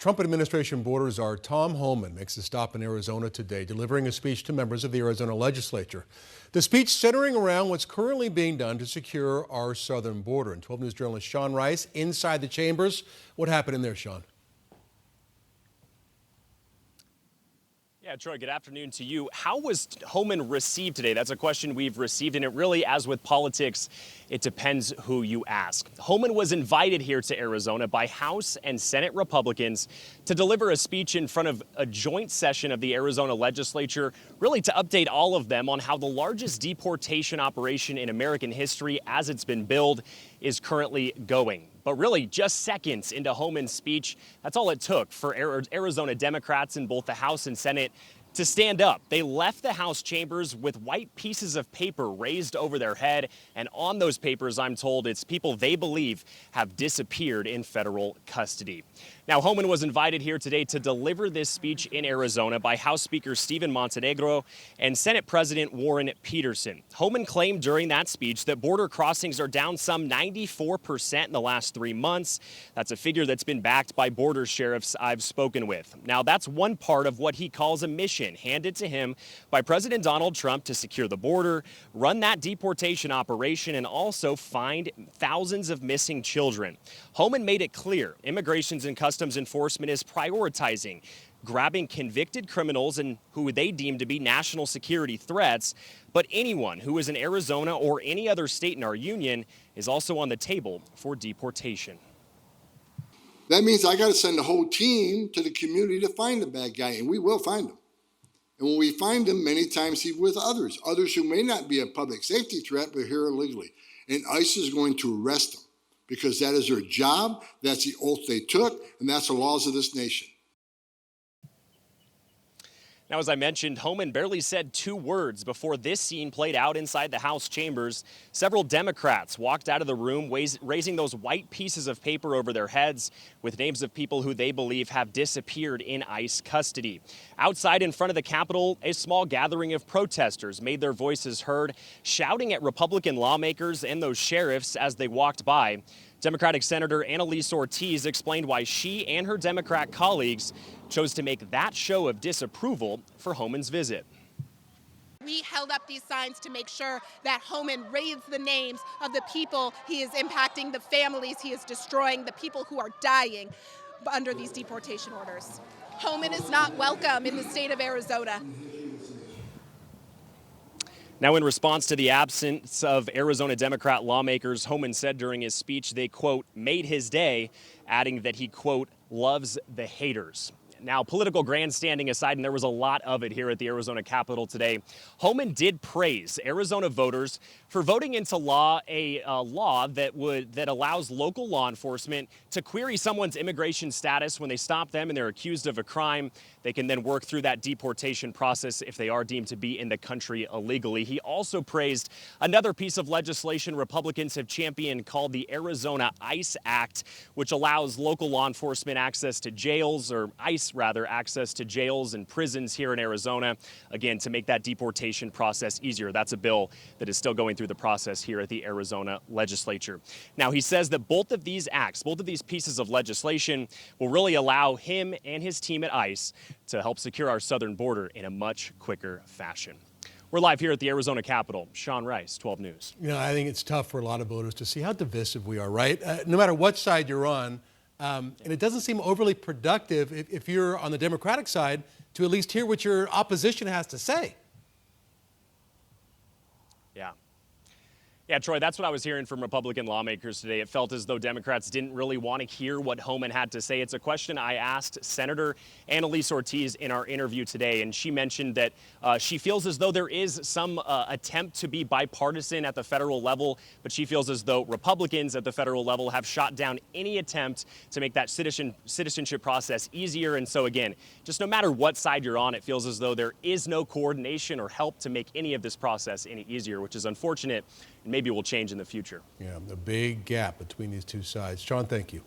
Trump administration border czar Tom Homan makes a stop in Arizona today, delivering a speech to members of the Arizona legislature. The speech centering around what's currently being done to secure our southern border. And 12 News journalist Sean Rice inside the chambers. What happened in there, Sean? Yeah, Troy, good afternoon to you. How was Homan received today? That's a question we've received, and it really, as with politics, it depends who you ask. Homan was invited here to Arizona by House and Senate Republicans to deliver a speech in front of a joint session of the Arizona legislature, really to update all of them on how the largest deportation operation in American history, as it's been billed, is currently going. But really, just seconds into Homan's speech, that's all it took for Arizona Democrats in both the House and Senate to stand up. They left the House chambers with white pieces of paper raised over their head. And on those papers, I'm told, it's people they believe have disappeared in federal custody. Now, Homan was invited here today to deliver this speech in Arizona by House Speaker Stephen Montenegro and Senate President Warren Peterson. Homan claimed during that speech that border crossings are down some 94% in the last 3 months. That's a figure that's been backed by border sheriffs I've spoken with. Now, that's one part of what he calls a mission handed to him by President Donald Trump to secure the border, run that deportation operation, and also find thousands of missing children. Homan made it clear Immigration and Customs Enforcement is prioritizing grabbing convicted criminals and who they deem to be national security threats. But anyone who is in Arizona or any other state in our union is also on the table for deportation. That means I got to send a whole team to the community to find the bad guy, and we will find him. And when we find him, many times he's with others who may not be a public safety threat, but here illegally. And ICE is going to arrest them because that is their job, that's the oath they took, and that's the laws of this nation. Now, as I mentioned, Homan barely said 2 words before this scene played out inside the House chambers. Several Democrats walked out of the room raising those white pieces of paper over their heads with names of people who they believe have disappeared in ICE custody. Outside in front of the Capitol, a small gathering of protesters made their voices heard, shouting at Republican lawmakers and those sheriffs as they walked by. Democratic Senator Annalise Ortiz explained why she and her Democrat colleagues chose to make that show of disapproval for Homan's visit. We held up these signs to make sure that Homan reads the names of the people he is impacting, the families he is destroying, the people who are dying under these deportation orders. Homan is not welcome in the state of Arizona. Now, in response to the absence of Arizona Democrat lawmakers, Homan said during his speech they, quote, made his day, adding that he, quote, loves the haters. Now, political grandstanding aside, and there was a lot of it here at the Arizona Capitol today, Homan did praise Arizona voters for voting into law a law that allows local law enforcement to query someone's immigration status when they stop them and they're accused of a crime. They can then work through that deportation process if they are deemed to be in the country illegally. He also praised another piece of legislation Republicans have championed called the Arizona ICE Act, which allows local law enforcement access to jails, or ICE rather, access to jails and prisons here in Arizona, again, to make that deportation process easier. That's a bill that is still going through the process here at the Arizona legislature. Now, he says that both of these acts, both of these pieces of legislation will really allow him and his team at ICE to help secure our southern border in a much quicker fashion. We're live here at the Arizona Capitol. Sean Rice, 12 News. You know, I think it's tough for a lot of voters to see how divisive we are, right? No matter what side you're on. And it doesn't seem overly productive if you're on the Democratic side to at least hear what your opposition has to say. Yeah, Troy, that's what I was hearing from Republican lawmakers today. It felt as though Democrats didn't really want to hear what Homan had to say. It's a question I asked Senator Annalise Ortiz in our interview today, and she mentioned that she feels as though there is some attempt to be bipartisan at the federal level, but she feels as though Republicans at the federal level have shot down any attempt to make that citizenship process easier. And so, again, just no matter what side you're on, it feels as though there is no coordination or help to make any of this process any easier, which is unfortunate. Maybe will change in the future. Yeah, the big gap between these two sides. Sean, thank you.